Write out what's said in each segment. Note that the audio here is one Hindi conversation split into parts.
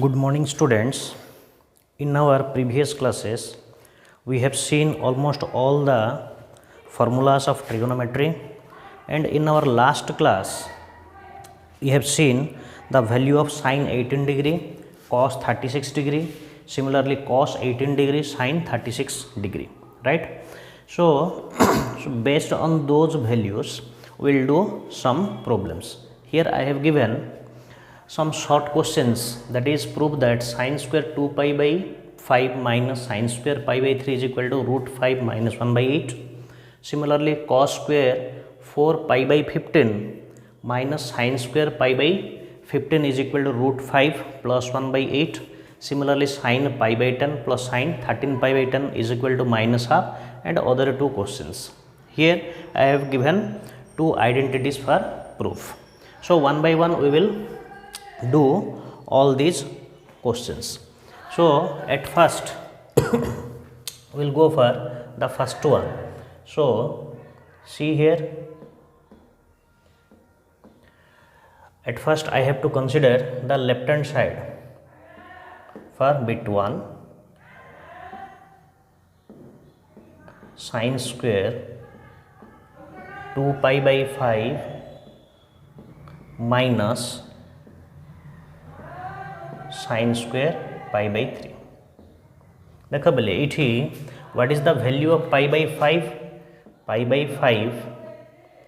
Good morning, students. In our previous classes, we have seen almost all the formulas of trigonometry, and in our last class, we have seen the value of sine 18 degree, cos 36 degree, similarly cos 18 degree, sine 36 degree, right? So, so based on those values, we will do some problems. Here I have given some short questions, that is prove that sine square 2 pi by 5 minus sine square pi by 3 is equal to root 5 minus 1 by 8. Similarly cos square 4 pi by 15 minus sine square pi by 15 is equal to root 5 plus 1 by 8. Similarly sine pi by 10 plus sine 13 pi by 10 is equal to minus half, and other two questions. Here I have given two identities for proof. So one by one we will do all these questions. So at first we will go for the first one. So see here, at first I have to consider the left hand side for bit 1. Sine square 2 pi by 5 minus sine square pi by 3. देख बोले ये what is the value of pi by 5? Pi by 5,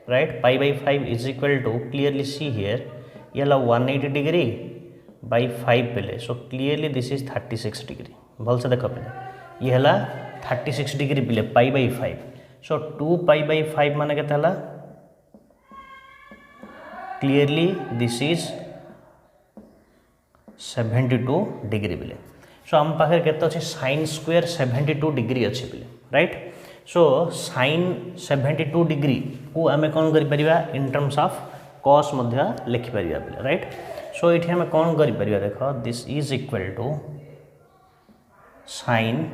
राइट, pi by 5 is equal to, clearly see here, ये 180 डिग्री बाय 5 पे, so clearly this is 36 degree. भल से देख पे ये 36 डिग्री पे पाई by 5. सो 2 पाई by 5 माने केते हला, क्लियरली दिस इज 72 डिग्री बिले. सो आम पाखे केते अछि साइन स्क्वायर 72 डिग्री अछि बिले, राइट. सो साइन 72 डिग्री को आमे कोन करि परिबा, इन टर्म्स ऑफ कॉस मध्य लिखि परिबा बिले, राइट. सो एठी आमे कोन करि परिबा, देखो this is equal to sine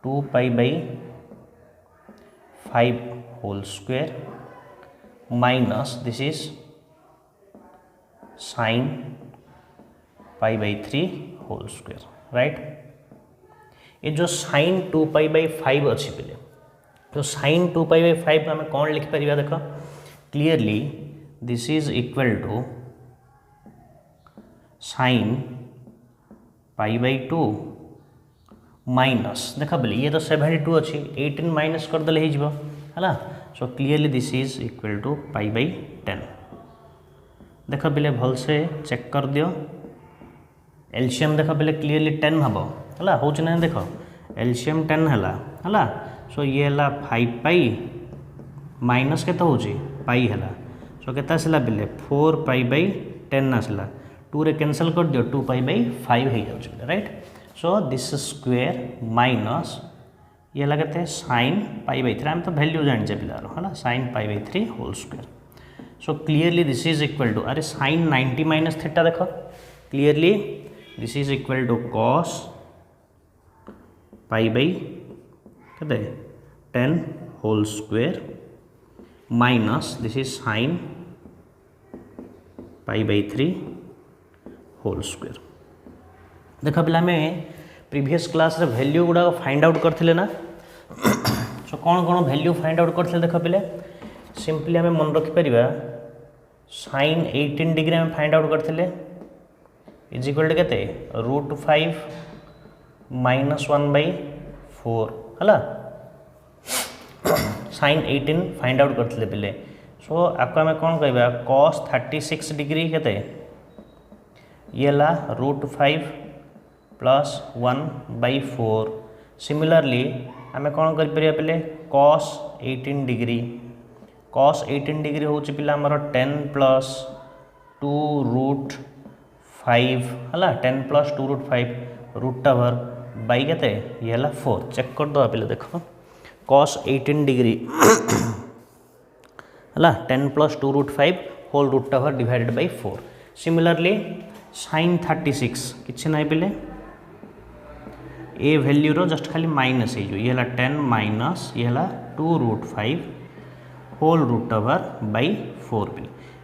2 pi by 5 whole square minus this is sine pi by 3 whole square, right. ये जो साइन 2 पाई by 5 अच्छी पे, तो साइन 2 पाई by 5 में हमें कौन लिख पारिबा, देखो clearly this is equal to sine pi by 2 minus, देख बोले ये तो 72 अच्छी, 18 माइनस करदे है. So clearly this is equal to pi by 10. देख बोले भल से चेक कर दियो, एलसीएम देख बोले क्लियरली 10 हम है, हूँ ना, देख एलसीएम 10 है. सो ये है 5 पाई माइनस के हूँ पाई है. सो के बोले 4 पाई by 10 आसला, 2 रे कैंसल कर दियो, 2 पाई by 5 हो जाए, right. So this square minus ये है साइन पाई by 3, आम तो वैल्यू जाने पिलार है, sine pi by 3 whole square. So clearly this is equal to, अरे साइन 90 माइनस थीटा देख, clearly this is equal to cos pi by 10 whole square minus this is sine pi by 3 whole square. देख पे आम प्रीवियस क्लास रे वैल्यू गुड़ा फाइंड आउट करथिले ना. सो कौन कौन वैल्यू फाइंड आउट करथिले, देख पे सिंपली आम मन रखिपर साइन 18 डिग्री आम फाइंड आउट करथिले इज इक्वल टू केते, रूट 5 माइनस 1 by 4 है. साइन 18 फाइंड आउट करथिले पिले. सो आपको आम कौन कहबा, कॉस 36 डिग्री केते, ये रूट 5 प्लस 1 by 4. सिमिलरली आम कौन कर पे, कॉस 18 डिग्री, कॉस 18 डिग्री हूँ पिला आमर 10 प्लस 2 रूट 5 है, 10 plus 2 root 5 root over by के ये 4. चेक कर दो पे, देखो कॉस 18 डिग्री है 10 plus 2 root 5 whole root over divided by 4. Similarly sine 36 किसी ना पे, ए वैल्यू रो जस्ट खाली माइनस हो, ये 10 माइनस ये 2 root 5 whole root over by 4 पे.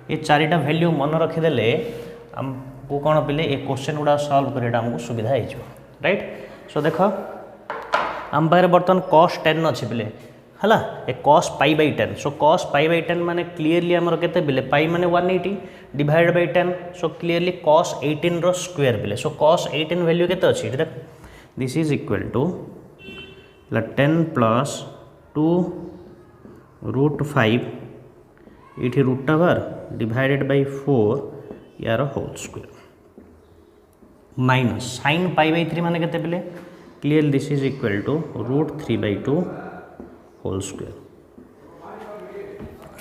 ये चारिटा वैल्यू मन रखिदेले आमको कौन पे ये क्वेश्चन गुड़ा सॉल्व करिया आमको सुविधा हो राइट। सो देख आम पाखे बर्तमान cos 10 अच्छी पे है ए cos π/10। सो cos π/10 माने क्लीयरली आमर केते बिले पाई माने 180 divide by 10। So clearly cos 18 रो स्क्वायर बिले। सो cos 18 वैल्यू केते अछि देख this is equal to 10 plus 2 root 5 ये रूट ओवर डिवाइडेड बाय 4 यार होल स्क्वायर माइनस sin π/3 माने केते बिले clear this is equal to root 3/2 whole square.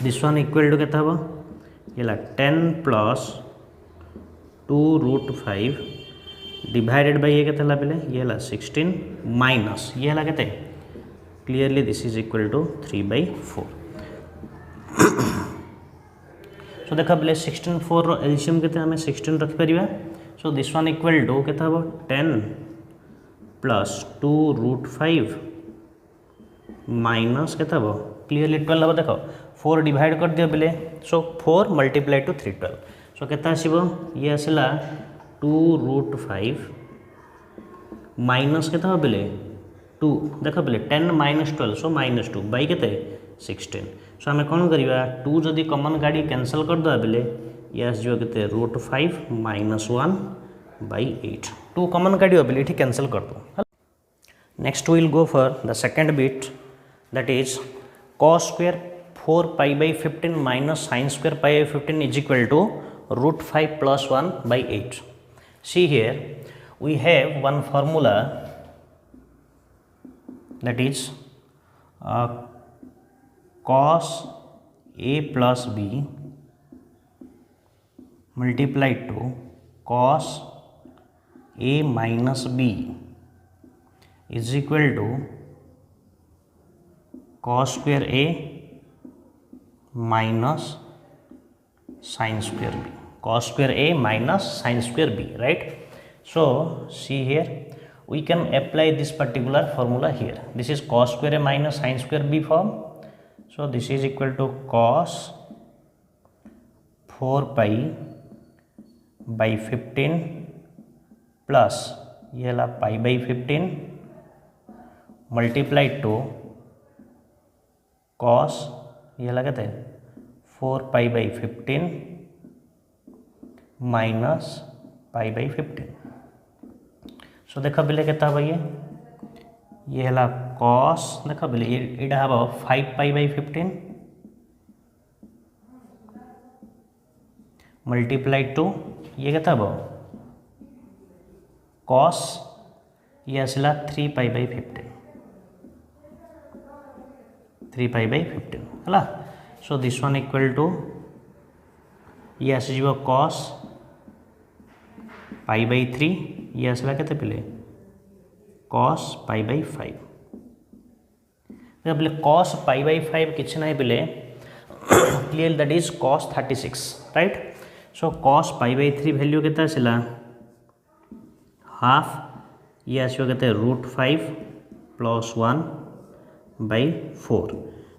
This one equal to केते हबो ये 10 प्लस 2 रूट 5 डिवाइडेड बाय ये केते बिले ये 16 माइनस ये केते clearly this is equal to 3/4। So देखा बिले 16 4 रो एलसीएम केते हमें 16 रखि परिबा। So this one equal to केते हबो 10 प्लस 2 रूट 5 माइनस केते हबो क्लियरली 12 हबो देखो 4 डिवाइड कर दियो बिले। सो 4 मल्टीप्लाई टू 3 12। सो केते आसीबो ये आसला 2 रूट 5 माइनस केते हबो बिले 2 देखो बिले 10 माइनस 12 सो माइनस 2 बाई केते 16। सो आम कौन करवा 2 जदि कॉमन गाड़ी कैंसल करदे बिले ये आसो के रूट 5 माइनस 1/8 2 कॉमन गाड़ी बिले ये कैंसल कर दो। Next will go for the second bit that is cos square 4π/15 minus sin square π/15 is equal to root 5 plus 1/8। See here we have one formula that is cos a plus b multiplied to cos a minus b is equal to cos square a minus sin square b, cos square a minus sin square b, right? So see here we can apply this particular formula here. This is cos square a minus sin square b form. So this is equal to cos 4π/15 plus ये ला π/15 multiplied to cos ये ला कहते हैं 4π/15 माइनस π/15। सो देखा बिले केता हबो ये हला cos देखा बिले एटा हबो 5π/15 मल्टीप्लाइड टू ये केता हबो cos ये आसला 3π/15 हला। So this one equal to ये आसीजो cos π/3 ये आसला केते पिले cos π/5 देखा बिले cos π/5 किछ नहीं बिले clear that is cos 36, right. So cos π/3 value केते आसला हाफ ये आसो केते रूट 5 प्लस 1/4।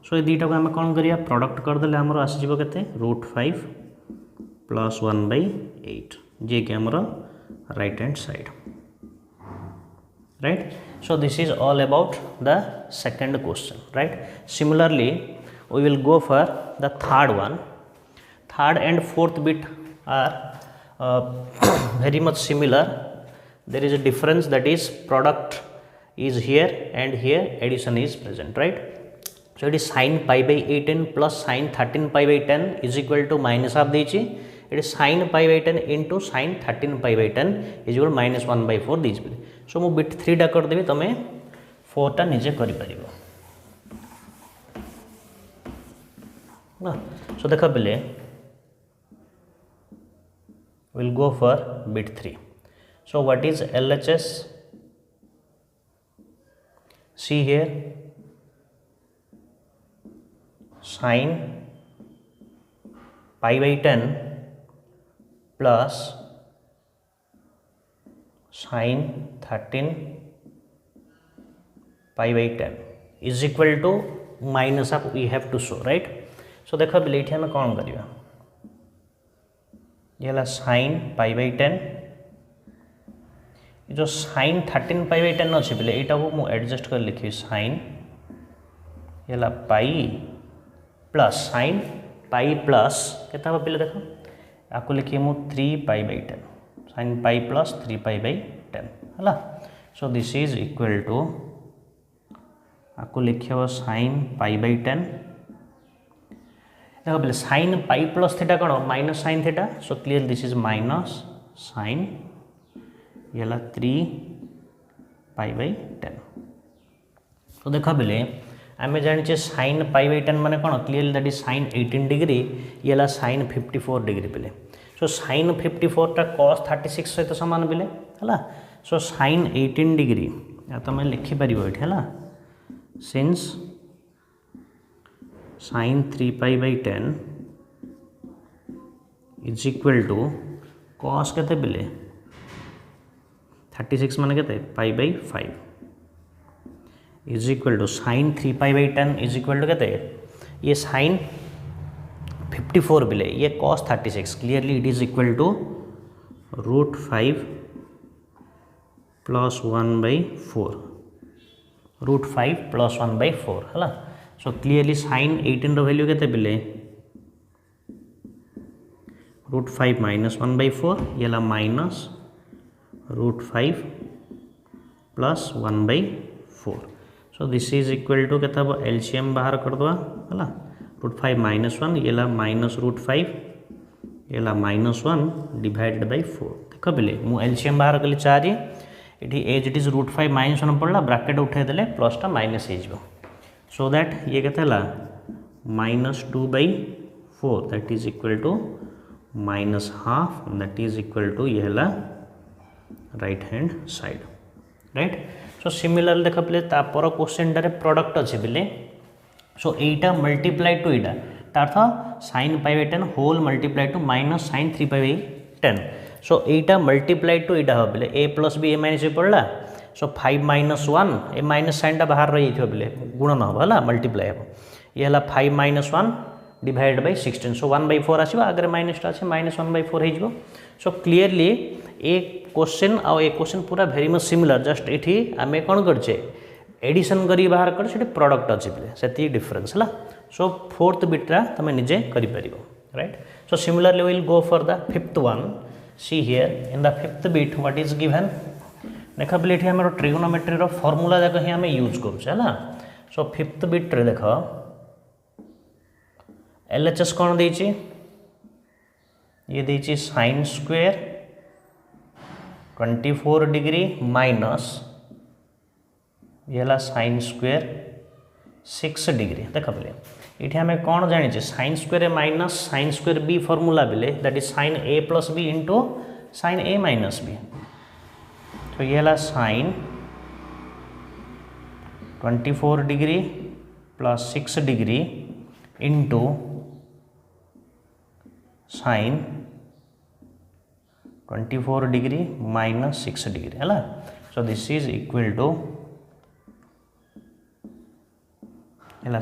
सो ये दुटा को आम कौन करिया प्रोडक्ट करदे आमर आसीजो केते रूट 5 प्लस 1/8 जे कि आमर right hand side, right? So this is all about the second question, right? Similarly we will go for the third one. Third and fourth bit are very much similar. There is a difference, that is product is here and here addition is present, right? So it is sin π/18 plus sin 13π/10 is equal to minus half देछि। it is sin π/10 into sin 13π/10 is equal to minus 1/4 देछि। सो मु बिट 3 टा कर देबी तमे 4 टा निजे करि परिबो ना। सो देखा बिले will go for bit 3. So what is LHS? See here, sin π/10 plus sin 13 π/10 is equal to minus of we have to show, right? So देखो बिलेठी हमें कौन करिया ये है sin π/10 जो sin 13π/10 अच्छे पे यहाँ को मुझे एडजस्ट कर लिखी sin ये pi plus sin pi plus के पे देख आपको लिखिए मु 3π/10 sin पाई प्लस 3π/10 है। So this is equal to आपको लिखे sin π/10 देखो बोले sin पाई प्लस थीटा कौन minus sin theta. So clear this is minus sin ये 3π/10। तो देखा बोले आम जाने sin π/10 माने कौन clear that is sin 18 degree ये sin 54 डिग्री बोले। सो sin 54 टा cos 36 सहित सामान बोले है। सो sin 18 डिग्री या तुम लिखिपर है since sin 3π/10 is equal to cos के बोले 36 मान के π/5 is equal to sin 3π/10 is equal to के ये sin 54 बिले ये cos 36 clearly it is equal to √5 plus 1/4 √5 plus 1/4 है। सो क्लियरली sin 18 वैल्यू के बिले √5 माइनस 1/4 ये minus √5 plus 1/4। So this is equal to के एलसीएम बाहर कर दवा है √5 माइनस 1 ये माइनस √5 ये -1 डिवाइडेड बाय 4 देख बोले मुझे एलसीएम बाहर कली 4 ये एज इट इज √5 माइनस 1 पड़ा ब्राकेट उठेदेले प्लसटा माइनस हो सो दैट ये के -2/4 that is equal to -half that is equal to ये right hand side right. So similar देख पे तापर क्वेश्चन टारे प्रोडक्ट अच्छे बोले सो एटा मल्टीप्लाई टू एटा तार्थ sin π/10 whole multiply two minus sin 3π/10 so एटा मल्टीप्लाई टू एटा हम बोले a plus B a minus A पड़ा so 5 minus 1 A minus sine टा बाहर रही बोले गुणन हम है मल्टीप्लाई हम ये 5 माइनस 1 डिवाइड बाय 16 सो 1/4 आसो आगे माइनसटा अच्छे माइनस 1/4 हो। सो क्लीयरली ए क्वेश्चन आउ ए क्वेश्चन पूरा भेरी मच सिमिलर जस्ट ये आम कौन करचे एडिशन करी बाहर कर से प्रोडक्ट अच्छे से डिफरेंस है। सो फोर्थ बिट्रा तुम निजे कर right. So similarly will go for the fifth one see here in the fifth bit what is given देख बोले ये आम ट्रिगोनोमेट्री फॉर्मूला जाक ही आम यूज करा। सो फिफ्थ बिट्रे देख एलएचएस कौन दे ये दे sin स्क्वायर 24 डिग्री माइनस ये sin स्क्वायर 6 डिग्री देख बोले ये आम कौन जानी sin square minus sin square B formula बोले that is sin a plus B into sin a minus B. तो ये sin 24 degree plus 6 degree into sin 24 degree minus 6 degree है। So this is equal to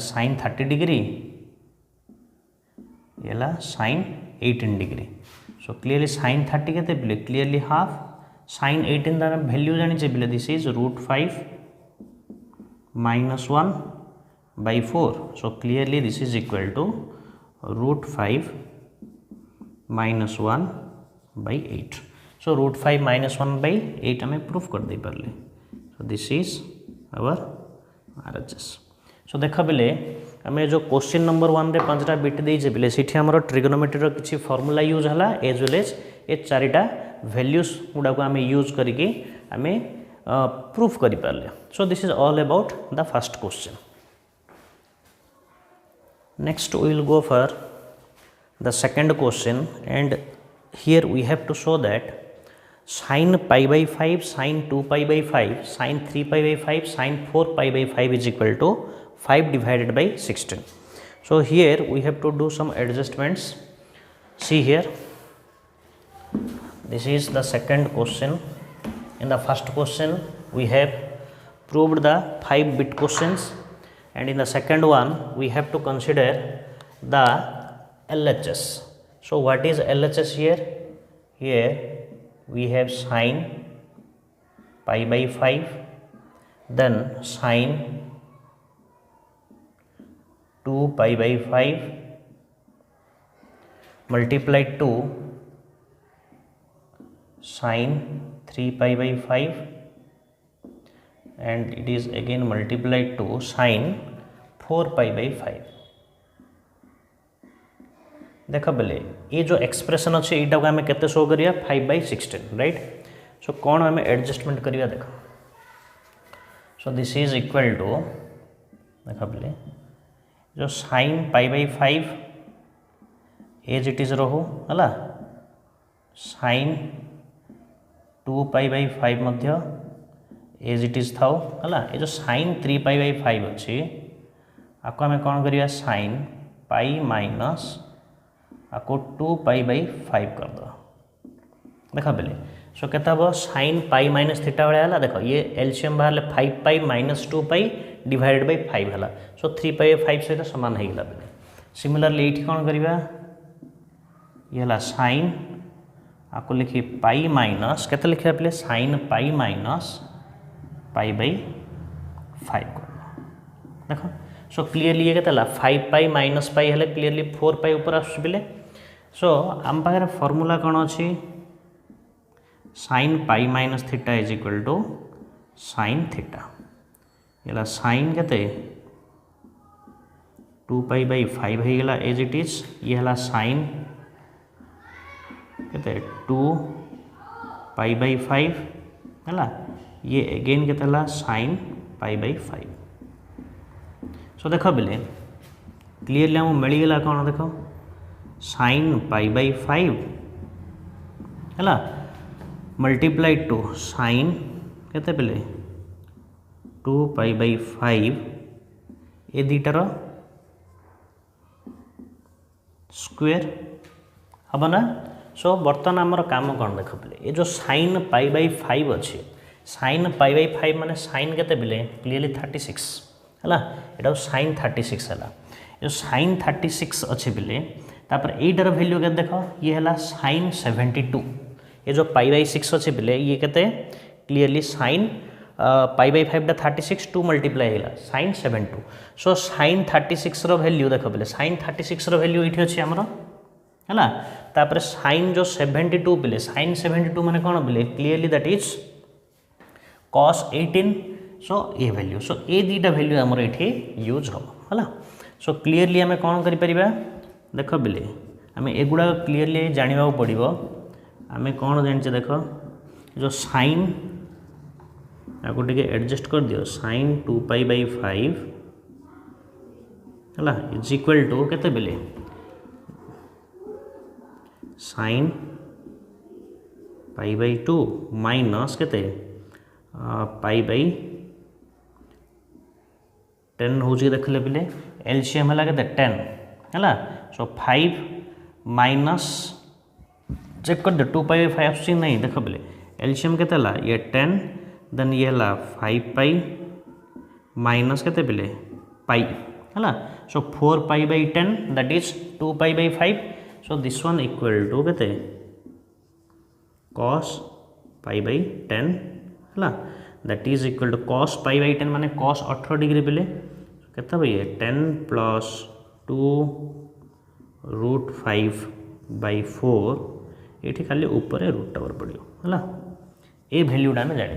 sin 30 degree ये sin 18 डिग्री। सो क्लीयरली sin 30 के बोले क्लीयरली हाफ sin 18 तार वैल्यू जानी बोले this is √5 minus 1/4 so clearly this is equal to √5 minus 1/8 so √5 minus 1/8 आम प्रूफ कर दे पारे। So this is our RHS। So देख बोले आम जो क्वेश्चन नंबर 1 रे 5टा बिट देजे बोले सी ट्रिगोनोमेट्री किसी फॉर्मूला यूज है एज वेल एज ये 4टा वैल्यूज गुड़ा को आम यूज करके आम प्रूफ कर पारे। So this is all about the first question. Next we will go for the second question and here we have to show that sin π/5 sin 2π/5 sin 3π/5 sin 4π/5 is equal to 5 divided by 16. So here we have to do some adjustments. See here this is the second question. In the first question we have proved the 5 bit questions and in the second one we have to consider the LHS. So what is LHS here? here we have sine pi by 5, then sine 2 pi by 5 multiplied to sine 3 pi by 5, and it is again multiplied to sine 4 pi by 5. देख बेले ये जो एक्सप्रेशन अच्छे यहाँ को आम के शो करिया 5/16 राइट. सो कौन आम एडजस्टमेंट करिया देख. So this is equal to देख बेले जो sine pi by 5 as it is रो है साइन 2 पाई बाई 5 मध्य एज इट इज थाउ है. ये जो साइन 3 पाई बाई 5 अच्छी आपको आम कौन करिया साइन पाई माइनस आपको 2 पाई बाई 5 कर दो. देख बेले सो के साइन पाई माइनस थीटा भाया है. देख ये एलसीएम बाहर 5 pi minus 2 pi divided by 5 है. सो 3 पाई 5 सहित सामान होगा. बेले सिमिलरली ये कौन करवा ये साइन आपको लिखिए पाई माइनस के लिखा पे साइन पाई माइनस पाई बाई 5 कर देख. सो क्लीयरली ये के 5 पाई माइनस पाई है क्लीयरली 4 पाई ऊपर आसुले. सो आम पाखे फॉर्मूला कौन अच्छी sine pi minus theta is equal to sine theta. ये साइन के 2 पाई बाई 5 होगा एज इट इज. ये है साइन के 2 पाई बाई 5 है. ये अगेन के साइन पाई बाई 5. सो देख बेले क्लीयरली आम मिलगला कौन देख साइन पाई बाई 5 है मल्टीप्लाइड टू साइन के बेले 2 पाई बाई 5 ये दुटार स्क्वेयर हम ना. सो बर्तमान आमर काम कौन देख पे ये जो साइन पाई बाई 5 अच्छे साइन पाई बाई 5 माने साइन के क्लीयरली 36 है. यहाँ साइन 36 है. जो साइन 36 अच्छे बेले तापर एटार भैल्यू के देख ये है साइन 72. ये जो पाई बाई 6 अच्छे बेले ये के clearly sign pi by 5 36 2 multiply है साइन 72. सो साइन 36 भैल्यू देख बेले साइन 36 भैल्यू ये अच्छे आमर है. तापर साइन जो 72 बेले साइन 72 माने कौन बेले क्लीयरली दैट इज कॉस 18. सो ये वैल्यू सो ये दुटा वैल्यू आमर ये यूज हम है. सो क्लीयरली आम कौन करें देख बेले आम एगुड़ा क्लीयरली जानवा पड़ो. आम कौन जाने देख जो साइन आपको टे एडजस्ट कर दियो साइन 2 पाई बाई 5 है इज इक्वल टू के बेले साइन पाई बाई 2 माइनस के पाई बाई 10 हूँ देख ले पे एलसीएम है के 10 है. सो 5 माइनस चेक कर दे 2 पाई 5 आस नहीं देख पे एलसीएम के ये 10 देन ये है 5 पाई माइनस के पे पाई है. So 4 pi by 10 that is 2 pi by 5. So this one equal to के कॉस पाई बाई 10 है. That is equal to cos pi by 10 माने कॉस 18 डिग्री बेले के भैया 10 प्लस 2 रूट 5 बाई 4 ये खाली ऊपर रूट टावर पड़ो है. ये भैल्यूटा आम जाने.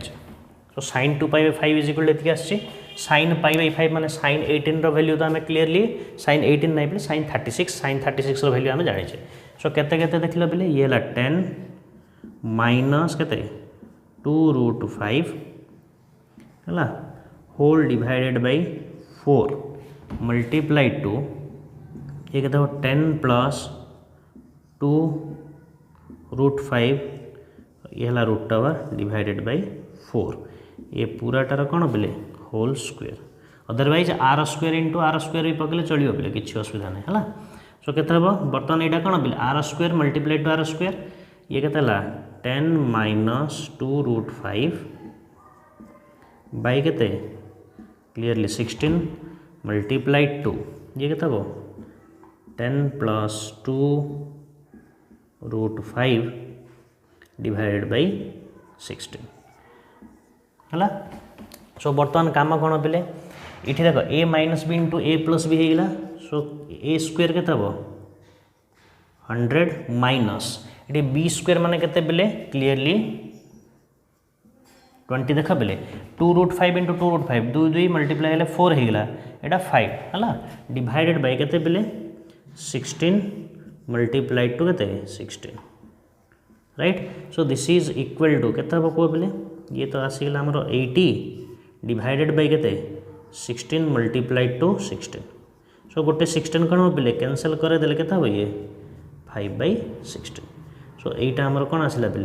तो sine 2 pi by 5 is equal to आसी साइन पाई बाई 5 माने साइन 18 भैल्यू तो आम क्लीयरली साइन 18 नहीं पे साइन 36 साइन 36 भैल्यू आम जाने. सो केते देख ले ये है 10 माइनस के 2 रूट 5 है whole divided by 4 multiplied to ये कहते हो 10 प्लस 2 रूट 5 ये है रूट टावर डिवाइडेड बाई 4. ये पूराटार कौन बोले whole square. Otherwise r square into r square भी पकड़े चलो बोले किसी असुविधा नहीं है. सो के बर्तमान यहाँ कौन बोले r square multiplied to r square ये के 10 माइनस 2 रूट 5 बाई के क्लीयरली 16 मल्टीप्लाइड टू ये के 10 प्लस 2 रूट 5 डिवाइडेड बाय 16 है। सो बर्तमान काम कौन पे ये देख a minus b into a plus b होगा। सो a स्क्वायर के 100 माइनस ये b स्क्वायर मान के क्लीयरली 20 देख पे 2√5 इंटू 2√5 2 2 मल्टीप्लाई हेल्ले 4 होगा यहाँ 5 है डिवाइडेड बाय के 16 मल्टीप्लाई टू के 16 right. So this is equal to के कौ पे ये तो आसीगला आमर 80 डिवाइडेड बाय के 16 मल्टीप्लाई टू 16। सो गोटे 16 कौन पे कैनसल करदेले के ये 5/16। सो यहीटा आमर कौन आसला पे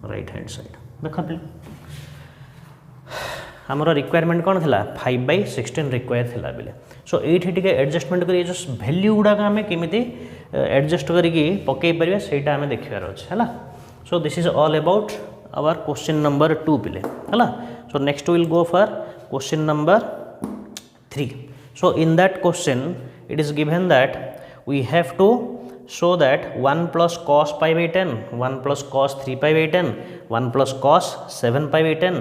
राइट हैंड साइड देख पे आमर रिक्वायरमेंट कौन थी 5/16 रिक्वायर थी पे। सो ये एडजस्टमेंट कर जो भैल्यू गुड़ाक आम केमी एडजस्ट करके पकई पारे सहीटा आम देखार अच्छे है। So this is all about our question number 2 पे है। So next will go for question number 3। So in that question it is given that we have to show that 1 plus cos pi by 10, 1 plus cos 3 pi by 10, 1 plus cos 7 pi by 10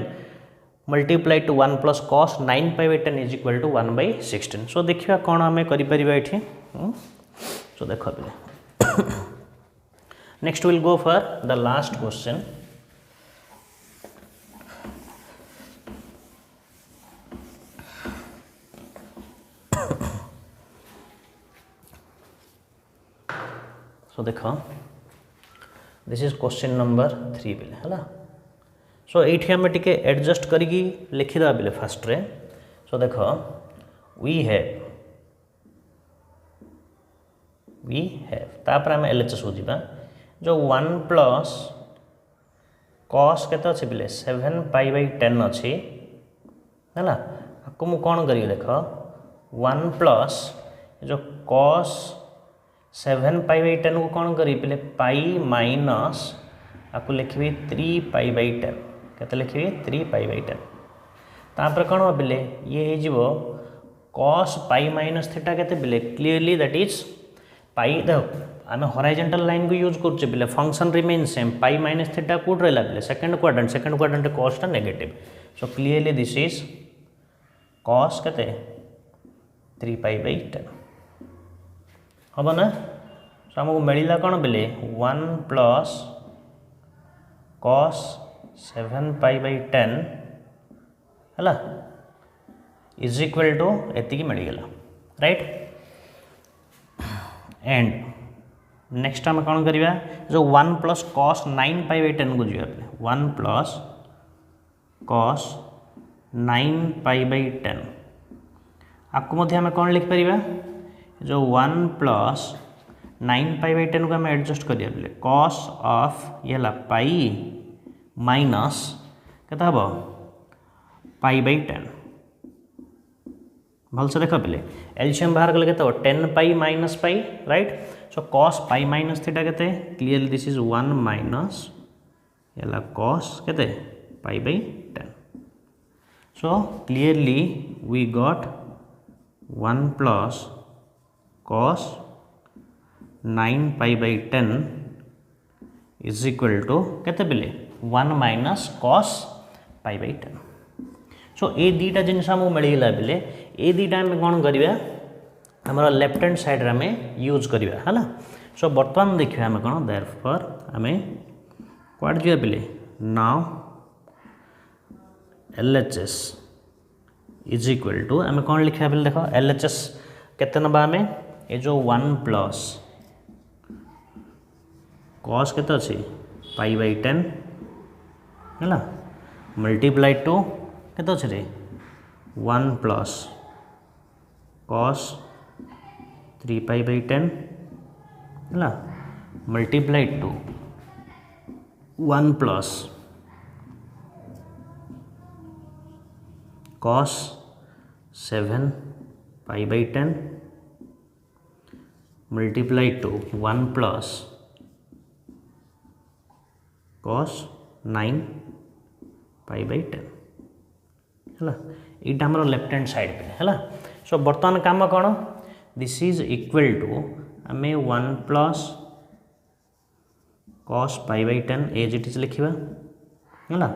multiply to 1 plus cos 9 pi by 10 is equal to 1/16। So देखिए कौन आम करें ये। सो देख पे next will go for the last question. So देख दिस इज क्वेश्चन नंबर 3 पे है। सो ये आम टे एडजस्ट करी लिखिदा पे फास्ट रे। सो देख वी हैव तापर आम LHS को जावा जो 1 प्लस कॉस के अच्छे पे 7 पाई बाई 10 अच्छी है। आपको मुझे कौन करी देख 1 प्लस जो कॉस 7 पाई बाई 10 को कौन करी पे पाई माइनस आपको लिखी 3 पाई बाई 10 के लिखी 3 पाई बाई 10 तापर कौन भाविले ये हो कॉस पाई माइनस थीटा के क्लीयरली दैट इज पाई देख आम हॉराइजॉन्टल लाइन को यूज करछे पे function remain same pi minus theta कौट रहा पे सेकंड क्वाड्रेंट कॉसटा negative. So clearly this is cos के 3 पाई बाई 10 हम ना। सो आमको मिलला कौन पे 1 प्लस कॉस 7 पाई बाई 10 है इज इक्वल टू एति मिलगला राइट। एंड नेक्स्ट आम कौन करवा जो 1 प्लस कॉस 9 पाई बाई 10 को जावा 1 प्लस कॉस 9 पाई बाई 10 आपको मध्य आम कौन लिखिपर जो 1 प्लस 9 पाई बाई 10 को आम एडजस्ट करिया कॉस ऑफ ये पाई माइनस के पाई बाई 10 भलसे देख पे एलसीएम बाहर कले के 10 पाई माइनस पाई right. So cos pi minus theta के क्लीयरली दिस इज 1 माइनस ये कॉस के pi by 10। So clearly we got 1 plus cos 9 pi by 10 is equal to के 1 minus cos pi by 10। So ये दुटा जिनस आमको मिलगला बेले ये दुटा आम कौन करवा आम लेफ्ट हैंड साइड आम यूज करवा है। सो बर्तमान देखिए आम कौन देयरफॉर आम क्वाड जा पे now LHS is equal to आम कौन लिखा पे देख LHS केते नबा आम ये जो 1 प्लस कॉस के अच्छी पाई बाई 10 है मल्टीप्लाई टू के 1 प्लस कॉस 3 पाई बाई 10 है multiply two 1 plus cos 7 pi by 10 multiply two 1 plus cos 9 pi by 10 है यहाँ आम लेफ्ट हैंड साइड पे है। सो बर्तमान काम कौन दिस इज इक्वल टू आम 1 plus cos pi by 10 as it is लिखा है।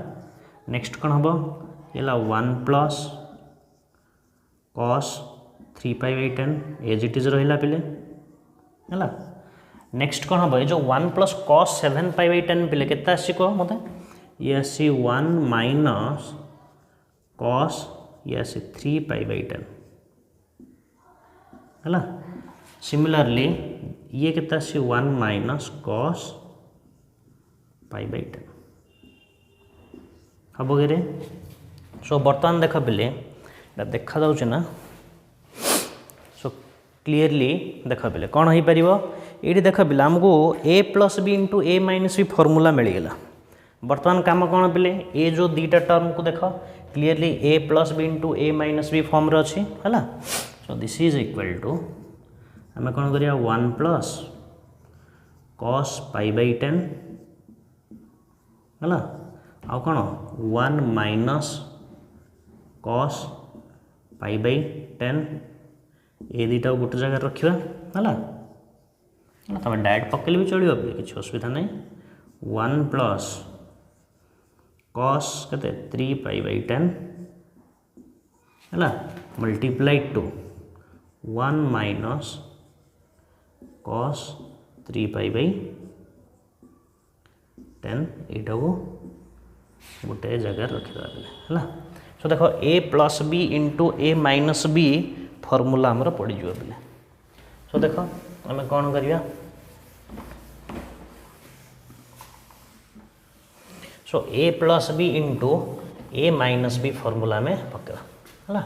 नेक्स्ट कौन हम ये 1 plus cos 3 pi by 10 as it is रहा पे है। नेक्स्ट कौन हम ये जो 1 प्लस cos 7 पाई बाई 10 पे के आसी कह मत ये आसी 1 माइनस cos ये आसी 3 पाई बाई 10 है। सिमिलरली ये के आसी 1 माइनस cos पाई बाई 10 हम कि सो बर्तमान देख पे देखा जाऊँ ना सो क्लीयरली देख पे कौन हो पार ये देख पे आमको ए प्लस बी इंटू ए माइनस बी फर्मूला मिलगला। बर्तमान काम कौन पे ए जो दीटा टर्म को देख clearly a plus B into A minus b form रे अच्छी है। So this is equal to आम कौन करिया 1 प्लस cos पाई बाई 10 है आउ कौन 1 माइनस cos पाई बाई 10 ये दीटा गोटे जगह रखा है। तुम डायरेक्ट पकड़े भी चलो किसी असुविधा नहीं 1 प्लस cos के 3 पाई बाई 10 है multiplied to 1 minus cos 3 pi by 10 यहाँ को गोटे जगह रखिदेवे है। सो देख ए प्लस बी इंटू ए माइनस बी फर्मूला आमर पड़ज पे। सो देख आम कौन करवा so a plus B into A minus B formula में पकेवा है।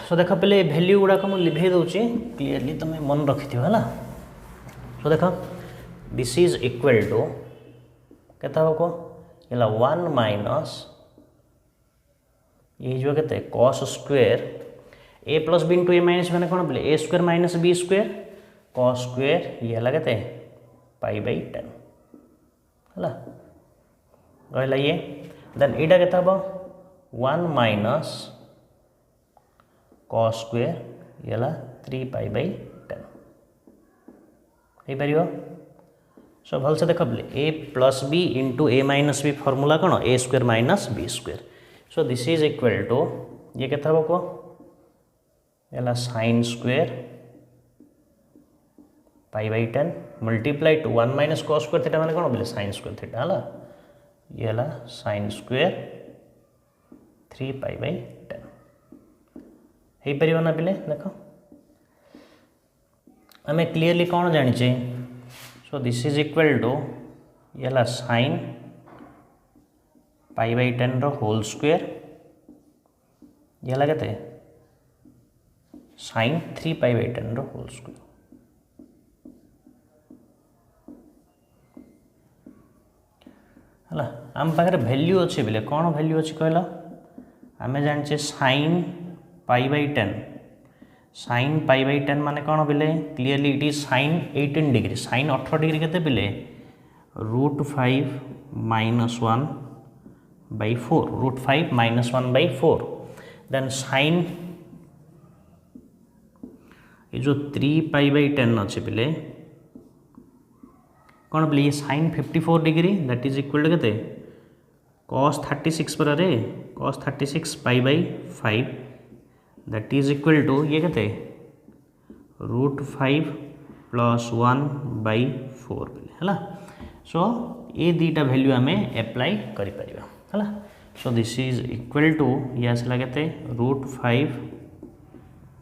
सो देख पे भैल्यू गुड़ाक मुझे लिभे दूसरी क्लीयरली तुम मन रखि है। सो देख दिस इज इक्वल टू के 1 माइनस ये जो के cos square A plus B into A minus मैंने कौन बोले ए square minus B square cos square ये है के पाई बाई 10 है रहा ये देन यहाँ के 1 माइनस cos स्क्वेयर ये 3 पाई बाई 10 हो पार। सो भल से देख ए प्लस बी इंटू ए माइनस बी फर्मूला कौन A square minus B square. So this is equal to ये क्या हम कह sine square pi by 10 multiply two 1 minus cos square theta मैंने कौन बोले साइन स्क्वेयर थीटा है ये साइन स्क्वेयर 3 पाई बाई 10 हो पार ना पे देख आम क्लीयरली कौन जाने। So this is equal to ये sine pi by 10 whole square ये के sine 3 pi by 10 whole square है। आम पाखे वैल्यू अच्छे बोले कौन वैल्यू अच्छी कहल आम जाने sine pi by 10 sine pi by 10 माने कौन बोले clearly it is sine 18 degree sine 18 degree के बोले √5 minus 1 by 4 √5 minus 1 by 4 then sine ये जो 3 पाई बाई 10 अच्छे पे कौन बोले ये sine 54 degree that is equal to के cos 36 पर रे cos 36 pi by 5 that is equal to ये के √5 प्लस 1 by 4 है। सो ये दीटा वैल्यू आम एप्लाई करें है। So this is equal to ये आसला के √5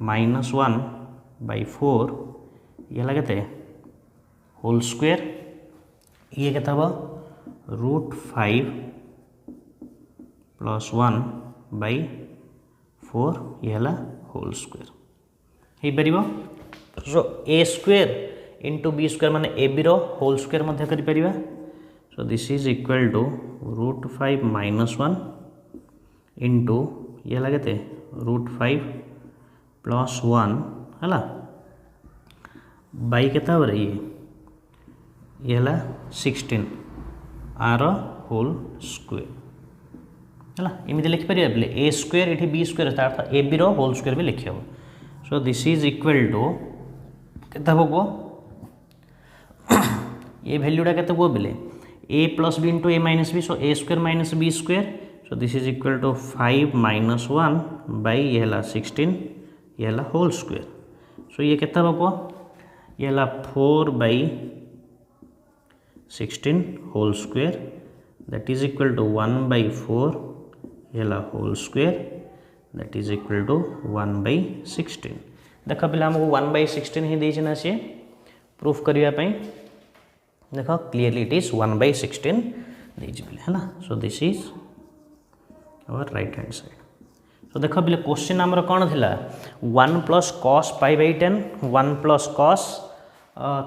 माइनस 1 by 4 ये के होल स्क्वेयर ये क्या √5 प्लस 1 by 4 ये होल स्क्वेयर हो पार। So A square into B square माने ए बी होल स्क्वेयर मध्य करिपरिबा। So this is equal to √5 minus 1 into ये लगे √5 प्लस 1 है बाई के ये 16 आर होल स्क्वेयर है इमती लिखिपर बोले ए स्क्वेयर ये बी स्क्वेयर अर्थ ए बी होल स्क्वेयर भी लिखी हम। So this is equal to के ये वैल्यूटा केते को बेले a plus B into A minus b, so a square minus b square, so this is equal to 5 minus 1 by ये हला 16 ये हला होल स्क्वायर, सो ये केते हबो ये हला 4 by 16 whole square that is equal to 1 by 4 ये हला whole square that is equal to 1 by 16। देख पे आमको 1 बाय 16 ही देछि ना सी प्रूफ करिया पई, देख क्लियरली इट इज 1 बाय 16 देछि बिले है ना। So this is our right hand side. So देख बिले क्वेश्चन हमर कोन थिला 1 plus cos pi by 10, 1 plus cos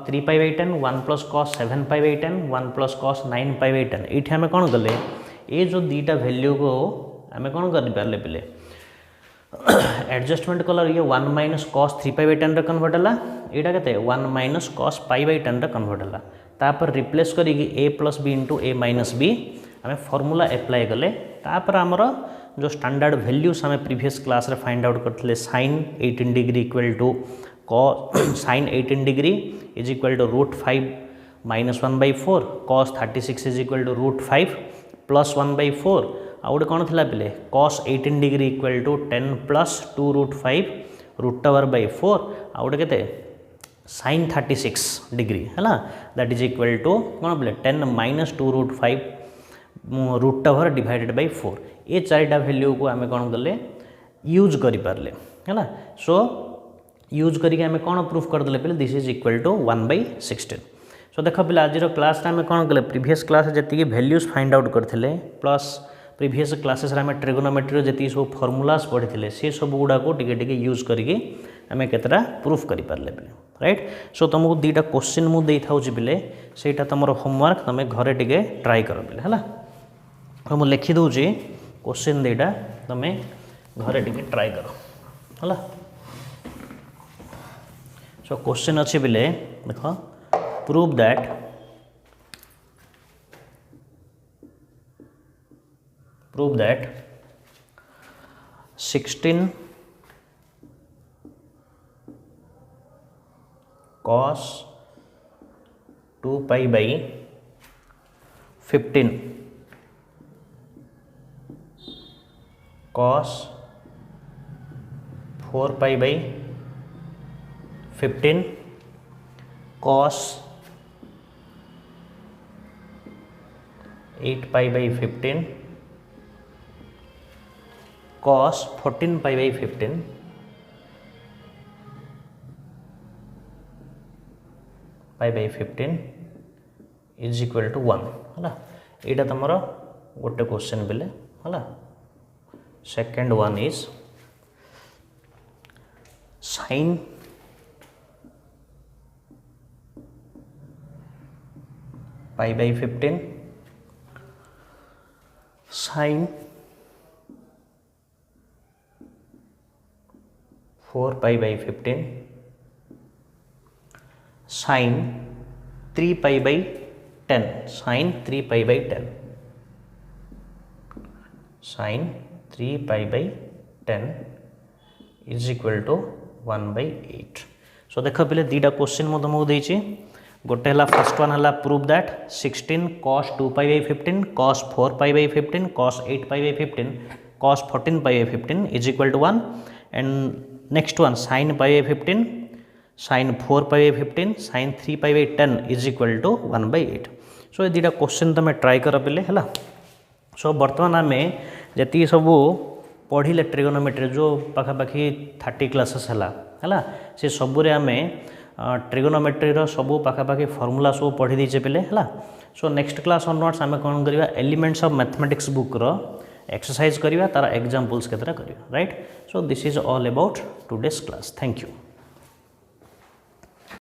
3 pi by 10, 1 plus cos 7 pi by 10, 1 plus cos 9 pi by 10। ये आम कौन कले ये जो दीटा वैल्यू को आम कौन कर पारे पे एडजस्टमेंट कलर ये 1 माइनस cos 3 पाई बाय 10 रे कन्वर्ट है, यहाँ के 1 माइनस cos पाई बाय 10 रे कन्वर्ट है, तापर रिप्लेस करी a plus B into A minus b आम फॉर्मूला एप्लाई कले, तापर आमर जो स्टैंडर्ड वैल्यूज आम प्रीवियस क्लास रे फाइंड आउट करते sin 18 degree equal to sin 18 degree is equal to √5 minus 1 by 4, cos 36 is equal to √5 plus 1 by 4, आ गोटे कौन थिला पिले cos 18 degree equal to 10 plus 2√5 √4, आ गोटे केते sin 36 डिग्री है ना दैट इज इक्वल टू कौन पिले 10 माइनस 2√5 √4 डिवाइडेड बाय 4। ये चारिटा वैल्यू को आम कौन कले यूज करि पारले है ना। सो यूज करके आम कौन प्रूफ करदे पे this is equal to 1 by 16। So देख पे आज क्लास आम कौन कले प्रीवियस क्लास जी वैल्यूज फाइंड आउट करते प्लस प्रीवियस क्लासेस आम ट्रिगोनोमेट्री जी सब फॉर्मूलाज पढ़ी सी सब गुड़ा को टिके यूज करके आम केतटा प्रूफ कर पारे पे राइट। सो तुमको दुईटा क्वेश्चन मुझे पे सेटा तुम होमवर्क तुम घरे टिके ट्राई कर पे है। तो मुझे लिखिदे क्वेश्चन दुईटा तुम घरे टिके ट्राई कर है। सो क्वेश्चन अच्छे बिले देख prove that that 16 cos 2 pi by 15 cos 4 pi by 15 cos 8 pi by 15 cos 14 pi by 15 pi by 15 is equal to 1 है। यहाँ तुम गोटे क्वेश्चन बेले है। Second one is sin pi by 15 sin 4 pi by 15 sin 3 pi by 10 sin 3 pi by 10 sin 3 pi by 10 is equal to 1 by 8। सो देख पे दुईटा क्वेश्चन मैं तुमको देती गोटे है फर्स्ट वन है prove that 16 cos 2 pi by 15 cos 4 pi by 15 cos 8 pi by 15 cos 14 pi by 15 is equal to 1 and next one sin pi by 15 sin 4 pi by 15 sin 3 pi by 10 is equal to 1 by 8। सो ये दुईटा क्वेश्चन तुम ट्राई कर पे है। सो बर्तमान आम जी सब पढ़ले ट्रिगोनोमेट्री जो पाखापाखि 30 क्लासेस है से सबुरे आम ट्रिगोनोमेट्री सब पाखापाखि फॉर्मूला सब पढ़ी देचे पे है। सो नेक्स्ट क्लास ऑनवर्ड्स आम कौन करवा एलिमेंट्स ऑफ मैथमेटिक्स बुक रो एक्सरसाइज करवा तार एग्जांपल्स केतरा करवा right. So this is all about today's class. Thank you.